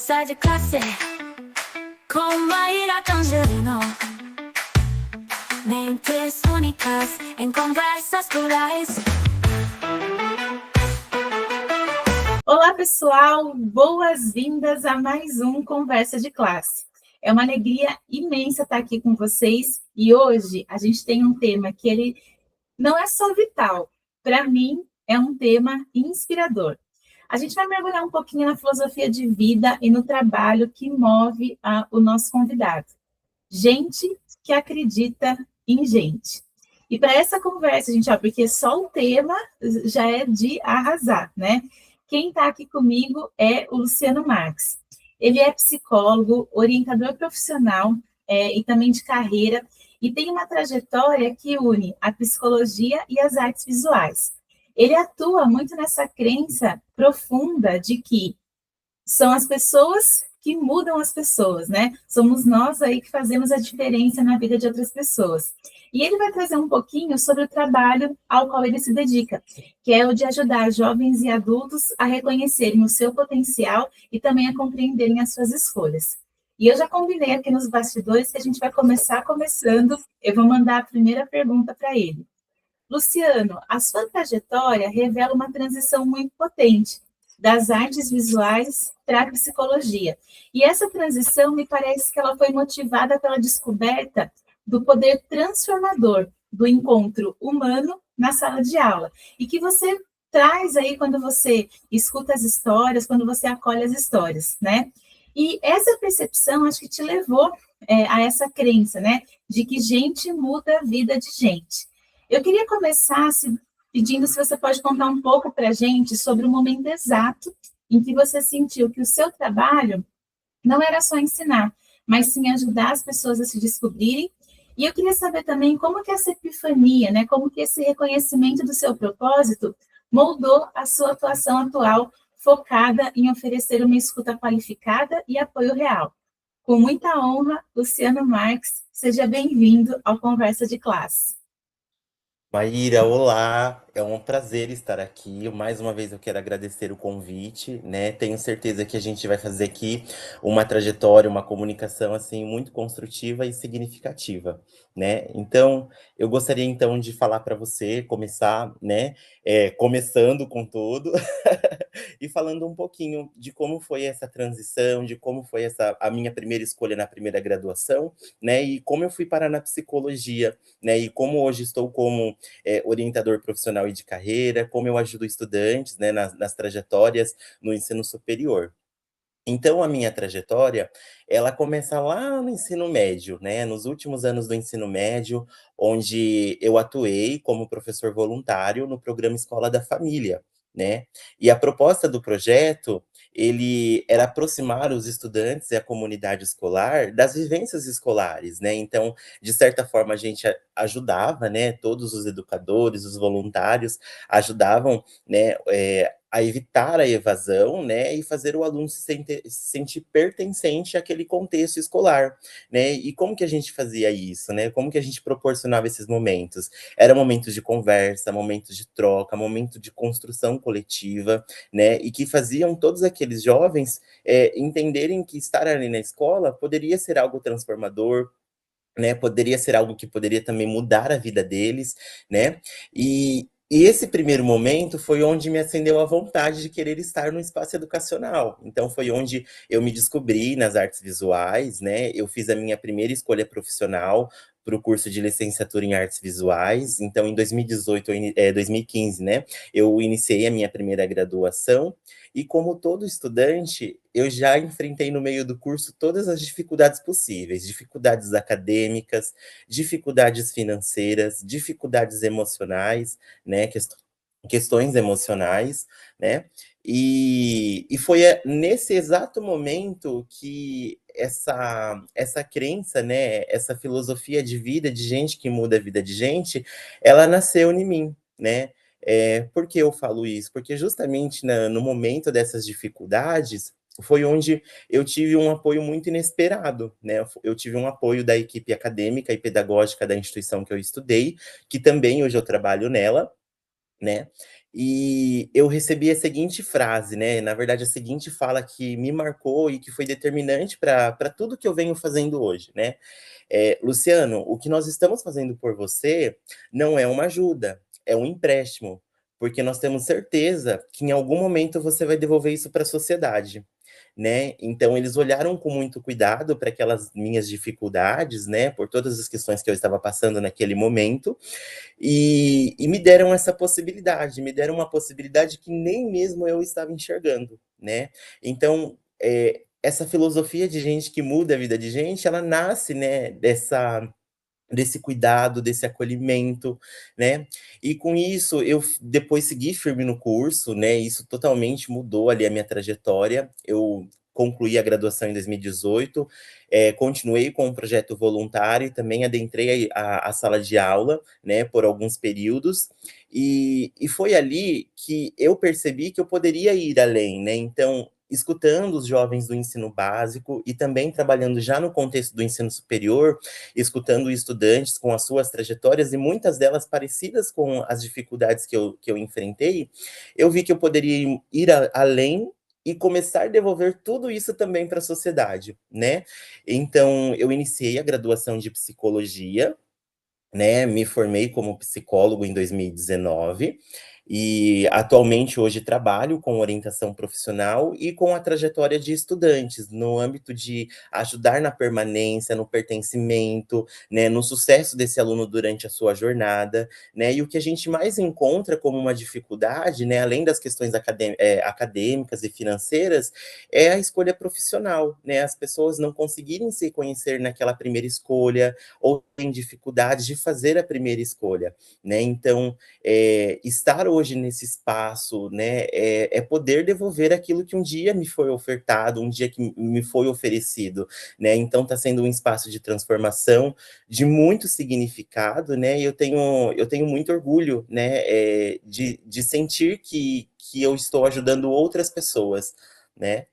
Conversa de classe com Maíra Tangerino. Mentes únicas em conversas plurais. Olá, pessoal! Boas-vindas a mais um Conversa de Classe. É uma alegria imensa estar aqui com vocês e hoje a gente tem um tema que ele não é só vital, para mim é um tema inspirador. A gente vai mergulhar um pouquinho na filosofia de vida e no trabalho que move o nosso convidado. Gente que acredita em gente. E para essa conversa, gente, porque só o tema já é de arrasar, né? Quem está aqui comigo é o Luciano Marques. Ele é psicólogo, orientador profissional e também de carreira, e tem uma trajetória que une a psicologia e as artes visuais. Ele atua muito nessa crença profunda de que são as pessoas que mudam as pessoas, né? Somos nós aí que fazemos a diferença na vida de outras pessoas. E ele vai trazer um pouquinho sobre o trabalho ao qual ele se dedica, que é o de ajudar jovens e adultos a reconhecerem o seu potencial e também a compreenderem as suas escolhas. E eu já combinei aqui nos bastidores que a gente vai começar conversando. Eu vou mandar a primeira pergunta para ele. Luciano, a sua trajetória revela uma transição muito potente das artes visuais para a psicologia. E essa transição me parece que ela foi motivada pela descoberta do poder transformador do encontro humano na sala de aula. E que você traz aí quando você escuta as histórias, quando você acolhe as histórias, né? E essa percepção, acho que te levou a essa crença, né? De que gente muda a vida de gente. Eu queria começar pedindo se você pode contar um pouco para a gente sobre o momento exato em que você sentiu que o seu trabalho não era só ensinar, mas sim ajudar as pessoas a se descobrirem. E eu queria saber também como que essa epifania, né, como que esse reconhecimento do seu propósito moldou a sua atuação atual, focada em oferecer uma escuta qualificada e apoio real. Com muita honra, Luciano Marques, seja bem-vindo ao Conversa de Classe. Maíra, olá! É um prazer estar aqui. Mais uma vez eu quero agradecer o convite, né? Tenho certeza que a gente vai fazer aqui uma trajetória, uma comunicação assim muito construtiva e significativa, né? Então, eu gostaria então de falar para você, começar, né? Começando com tudo e falando um pouquinho de como foi essa transição, de como foi a minha primeira escolha na primeira graduação, né? E como eu fui parar na psicologia, né? E como hoje estou como orientador profissional e de carreira, como eu ajudo estudantes, né, nas trajetórias no ensino superior. Então, a minha trajetória, ela começa lá no ensino médio, né, nos últimos anos do ensino médio, onde eu atuei como professor voluntário no programa Escola da Família, né. E a proposta do projeto, ele era aproximar os estudantes e a comunidade escolar das vivências escolares, né. Então, de certa forma, a gente ajudava, né, todos os educadores, os voluntários ajudavam, né, a evitar a evasão, né, e fazer o aluno se sentir pertencente àquele contexto escolar, né. E como que a gente fazia isso, né? Como que a gente proporcionava esses momentos? Era momentos de conversa, momentos de troca, momento de construção coletiva, né, e que faziam todos aqueles jovens entenderem que estar ali na escola poderia ser algo transformador, né, poderia ser algo que poderia também mudar a vida deles, né, e esse primeiro momento foi onde me acendeu a vontade de querer estar no espaço educacional. Então foi onde eu me descobri nas artes visuais, né, eu fiz a minha primeira escolha profissional para o curso de licenciatura em artes visuais. Então em 2018, 2015, né, eu iniciei a minha primeira graduação, e como todo estudante, eu já enfrentei no meio do curso todas as dificuldades possíveis, dificuldades acadêmicas, dificuldades financeiras, dificuldades emocionais, né, questões emocionais, né, e foi nesse exato momento que essa crença, né, essa filosofia de vida, de gente que muda a vida de gente, ela nasceu em mim, né. Por que eu falo isso? Porque justamente no momento dessas dificuldades, foi onde eu tive um apoio muito inesperado, né, eu tive um apoio da equipe acadêmica e pedagógica da instituição que eu estudei, que também hoje eu trabalho nela, né? E eu recebi a seguinte frase, né? Na verdade, a seguinte fala que me marcou e que foi determinante para tudo que eu venho fazendo hoje, né? Luciano, o que nós estamos fazendo por você não é uma ajuda, é um empréstimo, porque nós temos certeza que em algum momento você vai devolver isso para a sociedade, né? Então eles olharam com muito cuidado para aquelas minhas dificuldades, né? Por todas as questões que eu estava passando naquele momento, e me deram essa possibilidade, me deram uma possibilidade que nem mesmo eu estava enxergando, né? Então, essa filosofia de gente que muda a vida de gente, ela nasce, né, desse cuidado, desse acolhimento, né? E com isso eu depois segui firme no curso, né? Isso totalmente mudou ali a minha trajetória. Eu concluí a graduação em 2018, continuei com um projeto voluntário e também adentrei a sala de aula, né, por alguns períodos, e foi ali que eu percebi que eu poderia ir além, né? Então, escutando os jovens do ensino básico e também trabalhando já no contexto do ensino superior, escutando estudantes com as suas trajetórias e muitas delas parecidas com as dificuldades que eu enfrentei, eu vi que eu poderia ir além e começar a devolver tudo isso também para a sociedade, né? Então, eu iniciei a graduação de psicologia, né? Me formei como psicólogo em 2019 e atualmente hoje trabalho com orientação profissional e com a trajetória de estudantes no âmbito de ajudar na permanência, no pertencimento, né, no sucesso desse aluno durante a sua jornada, né? E o que a gente mais encontra como uma dificuldade, né, além das questões acadêmicas e financeiras, é a escolha profissional, né? As pessoas não conseguirem se conhecer naquela primeira escolha, ou tem dificuldades de fazer a primeira escolha, né? Então, estar hoje nesse espaço, né, é poder devolver aquilo que um dia me foi ofertado, um dia que me foi oferecido, né? Então, está sendo um espaço de transformação, de muito significado, né? E eu tenho muito orgulho, né, de sentir que eu estou ajudando outras pessoas, né?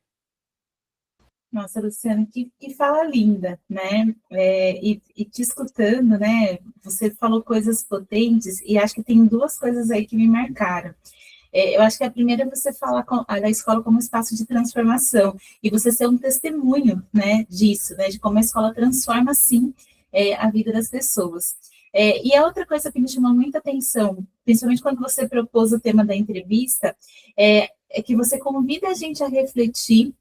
Nossa, Luciana, que fala linda, né? E te escutando, né? Você falou coisas potentes e acho que tem duas coisas aí que me marcaram. Eu acho que a primeira é você falar da escola como espaço de transformação e você ser um testemunho, né, disso, né, de como a escola transforma, sim, a vida das pessoas. E a outra coisa que me chamou muita atenção, principalmente quando você propôs o tema da entrevista, é que você convida a gente a refletir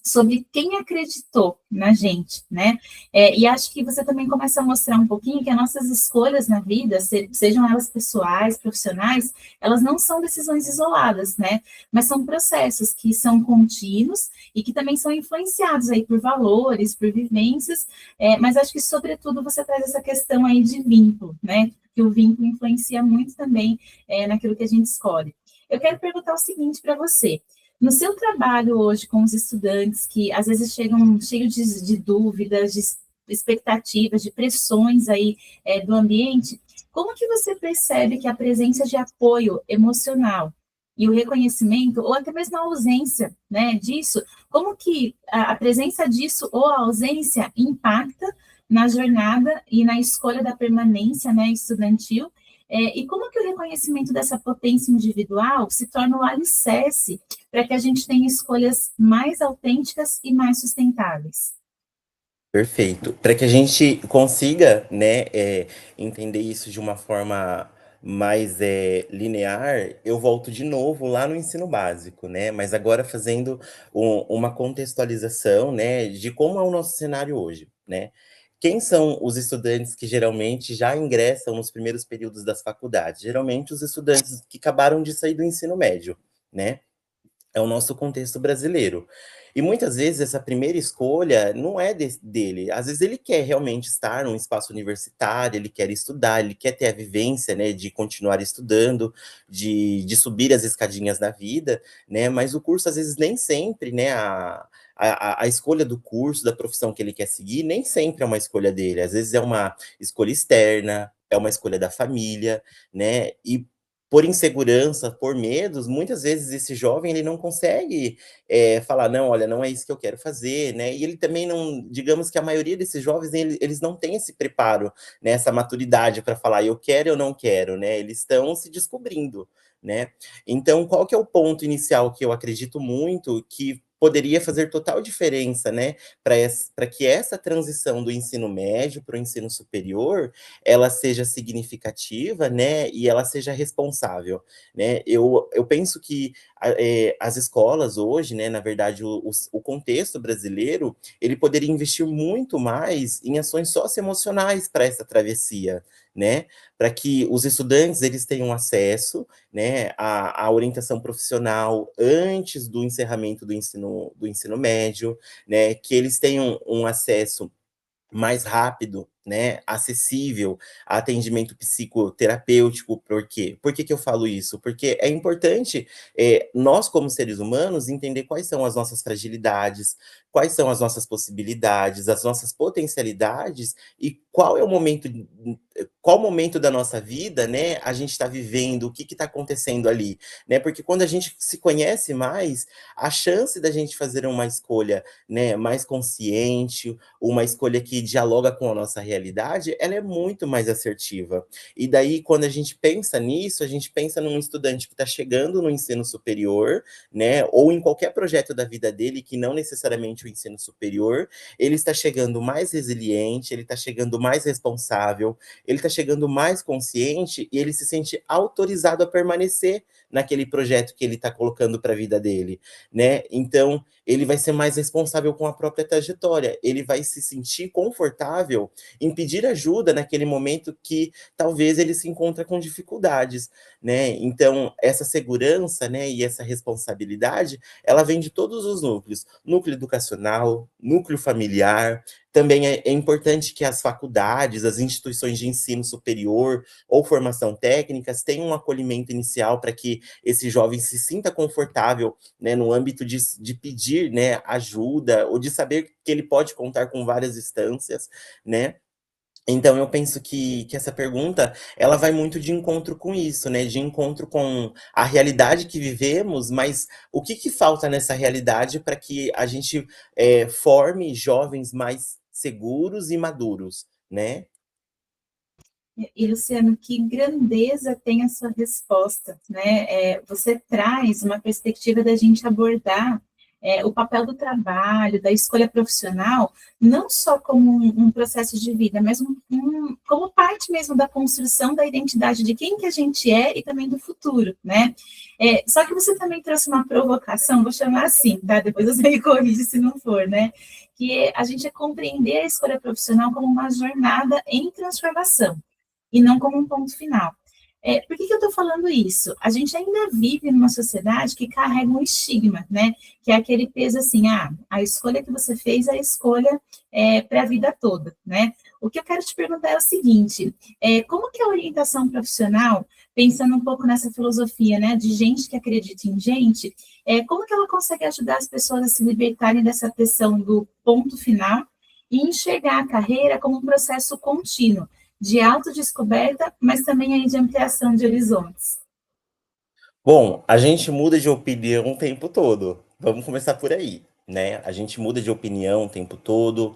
sobre quem acreditou na gente, né? E acho que você também começa a mostrar um pouquinho que as nossas escolhas na vida, sejam elas pessoais, profissionais, elas não são decisões isoladas, né? Mas são processos que são contínuos e que também são influenciados aí por valores, por vivências, mas acho que, sobretudo, você traz essa questão aí de vínculo, né? Que o vínculo influencia muito também naquilo que a gente escolhe. Eu quero perguntar o seguinte para você. No seu trabalho hoje com os estudantes que às vezes chegam cheios de dúvidas, de expectativas, de pressões aí do ambiente, como que você percebe que a presença de apoio emocional e o reconhecimento, ou até mesmo a ausência, né, disso, como que a presença disso ou a ausência impacta na jornada e na escolha da permanência, né, estudantil, e como que o reconhecimento dessa potência individual se torna o alicerce para que a gente tenha escolhas mais autênticas e mais sustentáveis? Perfeito. Para que a gente consiga, né, entender isso de uma forma mais linear, eu volto de novo lá no ensino básico, né? Mas agora fazendo uma contextualização, né, de como é o nosso cenário hoje, né? Quem são os estudantes que geralmente já ingressam nos primeiros períodos das faculdades? Geralmente os estudantes que acabaram de sair do ensino médio, né? É o nosso contexto brasileiro. E muitas vezes essa primeira escolha não é dele. Às vezes ele quer realmente estar num espaço universitário, ele quer estudar, ele quer ter a vivência, né, de continuar estudando, de subir as escadinhas da vida, né? Mas o curso, às vezes, nem sempre, né? A escolha do curso, da profissão que ele quer seguir, nem sempre é uma escolha dele. Às vezes é uma escolha externa, é uma escolha da família, né? E por insegurança, por medos, muitas vezes esse jovem ele não consegue falar, não, olha, não é isso que eu quero fazer, né? E ele também não, digamos que a maioria desses jovens, eles não têm esse preparo, né, essa maturidade para falar, eu quero ou não quero, né? Eles estão se descobrindo, né? Então, qual que é o ponto inicial que eu acredito muito que poderia fazer total diferença, né, para que essa transição do ensino médio para o ensino superior, ela seja significativa, né, e ela seja responsável, né? Eu penso que as escolas hoje, né, na verdade, o contexto brasileiro, ele poderia investir muito mais em ações socioemocionais para essa travessia, né? Para que os estudantes eles tenham acesso, né, à orientação profissional antes do encerramento do ensino médio, né, que eles tenham um acesso mais rápido, né, acessível a atendimento psicoterapêutico. Por quê? Por que que eu falo isso? Porque é importante, nós como seres humanos entender quais são as nossas fragilidades, quais são as nossas possibilidades, as nossas potencialidades e qual momento da nossa vida, né, a gente está vivendo, o que está acontecendo ali, né? Porque quando a gente se conhece mais, a chance da gente fazer uma escolha, né, mais consciente, uma escolha que dialoga com a nossa realidade, ela é muito mais assertiva. E daí, quando a gente pensa nisso, a gente pensa num estudante que está chegando no ensino superior, né, ou em qualquer projeto da vida dele, que não necessariamente o ensino superior, ele está chegando mais resiliente, ele está chegando mais responsável, ele está chegando mais consciente e ele se sente autorizado a permanecer naquele projeto que ele está colocando para a vida dele, né? Então, ele vai ser mais responsável com a própria trajetória, ele vai se sentir confortável em pedir ajuda naquele momento que talvez ele se encontra com dificuldades, né? Então, essa segurança, né, e essa responsabilidade, ela vem de todos os núcleos, núcleo educacional, núcleo familiar. Também é importante que as faculdades, as instituições de ensino superior ou formação técnicas tenham um acolhimento inicial para que esse jovem se sinta confortável, né, no âmbito de pedir, né, ajuda, ou de saber que ele pode contar com várias instâncias, né? Então eu penso que essa pergunta, ela vai muito de encontro com isso, né, de encontro com a realidade que vivemos, mas o que que falta nessa realidade para que a gente, forme jovens mais seguros e maduros, né? E, Luciano, que grandeza tem a sua resposta, né? Você traz uma perspectiva da gente abordar o papel do trabalho, da escolha profissional, não só como um processo de vida, mas como parte mesmo da construção da identidade de quem que a gente é e também do futuro, né? Só que você também trouxe uma provocação, vou chamar assim, tá? Depois você me corrige se não for, né? Que a gente é compreender a escolha profissional como uma jornada em transformação e não como um ponto final. Por que eu estou falando isso? A gente ainda vive numa sociedade que carrega um estigma, né? Que é aquele peso assim, a escolha que você fez é a escolha para a vida toda, né? O que eu quero te perguntar é o seguinte, como que a orientação profissional, pensando um pouco nessa filosofia, né, de gente que acredita em gente, como que ela consegue ajudar as pessoas a se libertarem dessa pressão do ponto final e enxergar a carreira como um processo contínuo, de autodescoberta, mas também aí de ampliação de horizontes? Bom, a gente muda de opinião o tempo todo. Vamos começar por aí, né? A gente muda de opinião o tempo todo.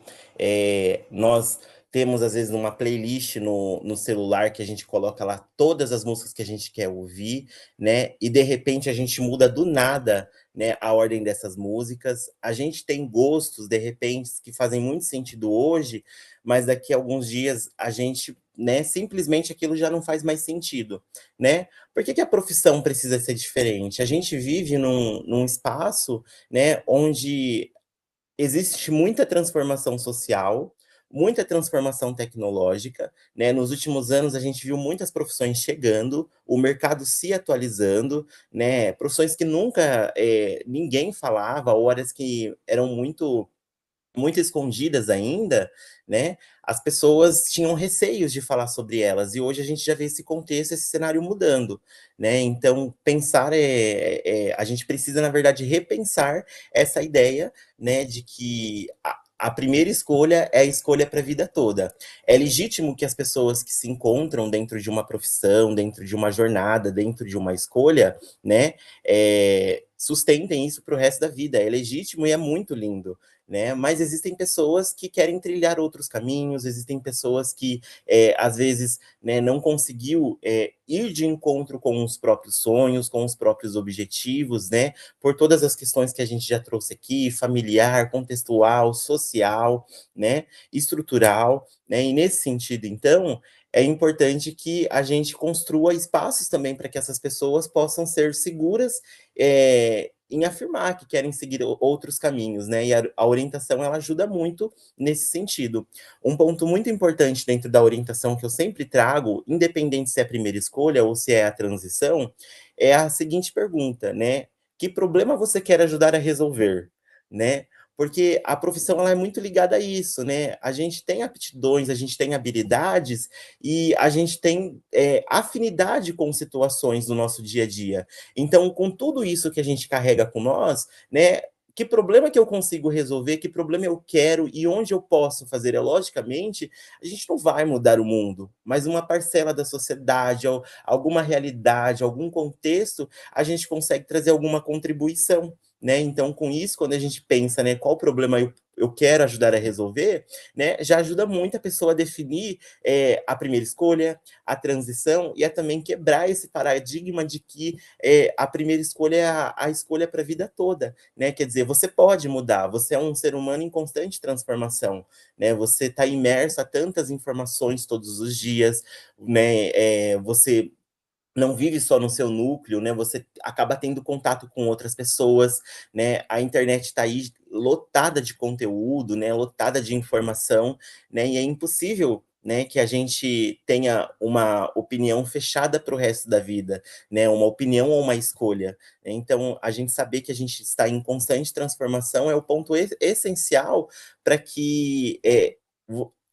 Nós temos, às vezes, uma playlist no celular que a gente coloca lá todas as músicas que a gente quer ouvir, né? E de repente a gente muda do nada, né, a ordem dessas músicas. A gente tem gostos, de repente, que fazem muito sentido hoje, mas daqui a alguns dias a gente, né, simplesmente aquilo já não faz mais sentido, né? Por que que a profissão precisa ser diferente? A gente vive num espaço, né, onde existe muita transformação social, muita transformação tecnológica, né? Nos últimos anos a gente viu muitas profissões chegando, o mercado se atualizando, né? Profissões que nunca ninguém falava, ou áreas que eram muito escondidas ainda, né? As pessoas tinham receios de falar sobre elas, e hoje a gente já vê esse contexto, esse cenário mudando, né? Então, pensar a gente precisa, na verdade, repensar essa ideia, né, de que a primeira escolha é a escolha para a vida toda. É legítimo que as pessoas que se encontram dentro de uma profissão, dentro de uma jornada, dentro de uma escolha, né, sustentem isso para o resto da vida. É legítimo e é muito lindo. Né? Mas existem pessoas que querem trilhar outros caminhos, existem pessoas que, às vezes, né, não conseguiu ir de encontro com os próprios sonhos, com os próprios objetivos, né? Por todas as questões que a gente já trouxe aqui, familiar, contextual, social, né? Estrutural, né? E nesse sentido, então, é importante que a gente construa espaços também para que essas pessoas possam ser seguras em afirmar que querem seguir outros caminhos, né? E a orientação, ela ajuda muito nesse sentido. Um ponto muito importante dentro da orientação que eu sempre trago, independente se é a primeira escolha ou se é a transição, é a seguinte pergunta, né? Que problema você quer ajudar a resolver, né? Porque a profissão, ela é muito ligada a isso, né? A gente tem aptidões, a gente tem habilidades e a gente tem afinidade com situações do nosso dia a dia. Então, com tudo isso que a gente carrega com nós, né? Que problema que eu consigo resolver, que problema eu quero e onde eu posso fazer? Logicamente, a gente não vai mudar o mundo, mas uma parcela da sociedade, alguma realidade, algum contexto, a gente consegue trazer alguma contribuição, né? Então, com isso, quando a gente pensa, né, qual problema eu quero ajudar a resolver, né, já ajuda muito a pessoa a definir a primeira escolha, a transição e a também quebrar esse paradigma de que a primeira escolha é a escolha para a vida toda, né? Quer dizer, você pode mudar, você é um ser humano em constante transformação, né? Você está imerso a tantas informações todos os dias, né? Você não vive só no seu núcleo, né? Você acaba tendo contato com outras pessoas, né? A internet está aí lotada de conteúdo, né? Lotada de informação, né? E é impossível, né, que a gente tenha uma opinião fechada para o resto da vida, né? Uma opinião ou uma escolha. Então, a gente saber que a gente está em constante transformação é o ponto essencial para que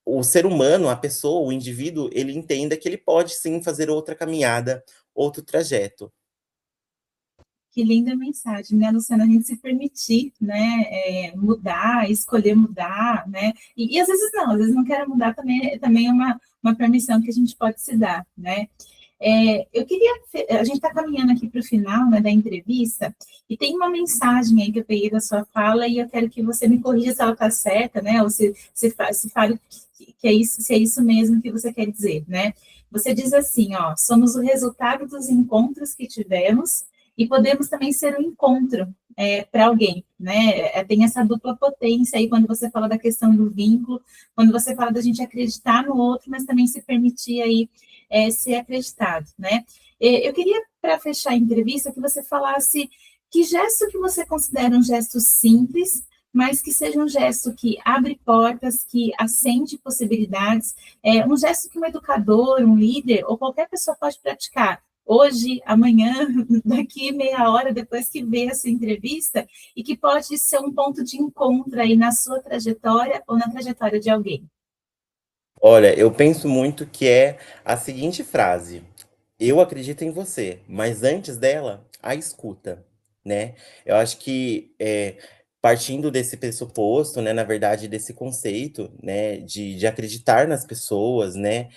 o ser humano, a pessoa, o indivíduo, ele entenda que ele pode sim fazer outra caminhada, outro trajeto. Que linda mensagem, né, Luciana? A gente se permitir, né, mudar, escolher mudar, né? E às vezes não quero mudar também é uma permissão que a gente pode se dar, né? Eu queria, a gente está caminhando aqui para o final, né, da entrevista, e tem uma mensagem aí que eu peguei da sua fala e eu quero que você me corrija se ela está certa, né? Ou se fale que é isso, se é isso mesmo que você quer dizer, né? Você diz assim, ó, somos o resultado dos encontros que tivemos e podemos também ser um encontro para alguém, né? Tem essa dupla potência aí quando você fala da questão do vínculo, quando você fala da gente acreditar no outro, mas também se permitir aí ser acreditado, né? Eu queria, para fechar a entrevista, que você falasse que gesto que você considera um gesto simples, mas que seja um gesto que abre portas, que acende possibilidades, um gesto que um educador, um líder ou qualquer pessoa pode praticar hoje, amanhã, daqui meia hora, depois que vê essa entrevista, e que pode ser um ponto de encontro aí na sua trajetória ou na trajetória de alguém. Olha, eu penso muito que é a seguinte frase: eu acredito em você, mas antes dela, a escuta, né? Eu acho que partindo desse pressuposto, né, na verdade, desse conceito, né, de acreditar nas pessoas, né,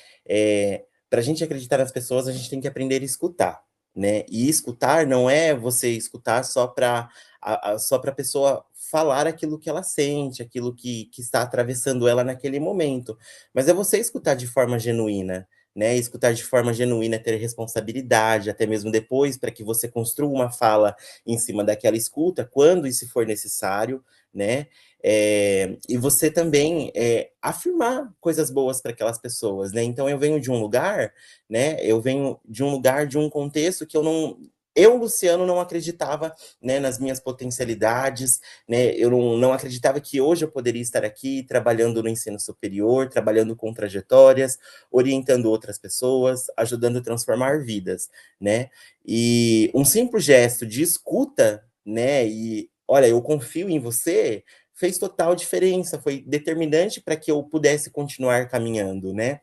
para a gente acreditar nas pessoas, a gente tem que aprender a escutar, né? E escutar não é você escutar só para a pessoa falar aquilo que ela sente, aquilo que está atravessando ela naquele momento, mas é você escutar de forma genuína, né? Escutar de forma genuína, ter responsabilidade, até mesmo depois, para que você construa uma fala em cima daquela escuta, quando isso for necessário, né? E você também afirmar coisas boas para aquelas pessoas, né? Então eu venho de um lugar, né? Eu venho de um lugar, de um contexto que eu, Luciano, não acreditava, né, nas minhas potencialidades, né? Eu não acreditava que hoje eu poderia estar aqui trabalhando no ensino superior, trabalhando com trajetórias, orientando outras pessoas, ajudando a transformar vidas, né? E um simples gesto de escuta, né? E olha, eu confio em você, fez total diferença, foi determinante para que eu pudesse continuar caminhando, né?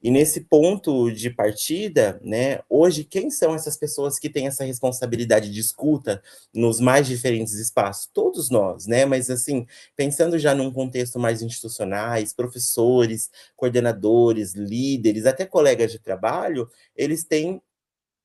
E nesse ponto de partida, né, hoje, quem são essas pessoas que têm essa responsabilidade de escuta nos mais diferentes espaços? Todos nós, né? Mas assim, pensando já num contexto mais institucionais, professores, coordenadores, líderes, até colegas de trabalho, eles têm,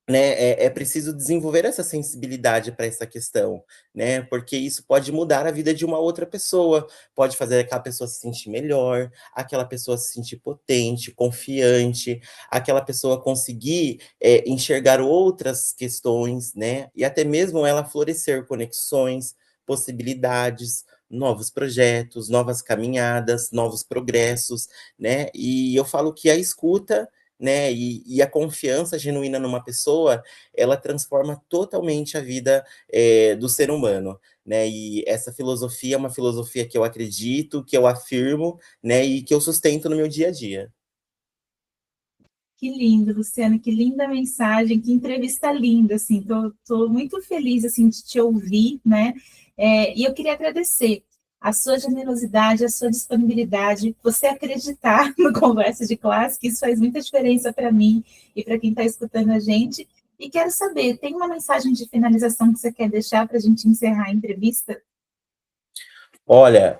né, é preciso desenvolver essa sensibilidade para essa questão, né, porque isso pode mudar a vida de uma outra pessoa, pode fazer aquela pessoa se sentir melhor, aquela pessoa se sentir potente, confiante, aquela pessoa conseguir, enxergar outras questões, né, e até mesmo ela florescer conexões, possibilidades, novos projetos, novas caminhadas, novos progressos, né. E eu falo que a escuta, né, e a confiança genuína numa pessoa, ela transforma totalmente a vida, do ser humano, né. E essa filosofia é uma filosofia que eu acredito, que eu afirmo, né, e que eu sustento no meu dia a dia. Que lindo, Luciana, que linda mensagem, que entrevista linda, assim, tô muito feliz, assim, de te ouvir, né, e eu queria agradecer a sua generosidade, a sua disponibilidade, você acreditar no Conversa de Classe, que isso faz muita diferença para mim e para quem está escutando a gente, e quero saber, tem uma mensagem de finalização que você quer deixar para a gente encerrar a entrevista? Olha,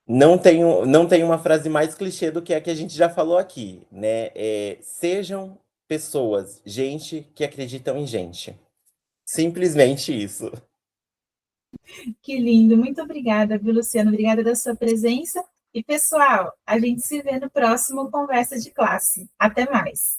não tenho uma frase mais clichê do que a que a gente já falou aqui, né, sejam pessoas, gente que acreditam em gente. Simplesmente isso. Que lindo, muito obrigada, viu, Luciano? Obrigada da sua presença. E, pessoal, a gente se vê no próximo Conversa de Classe. Até mais.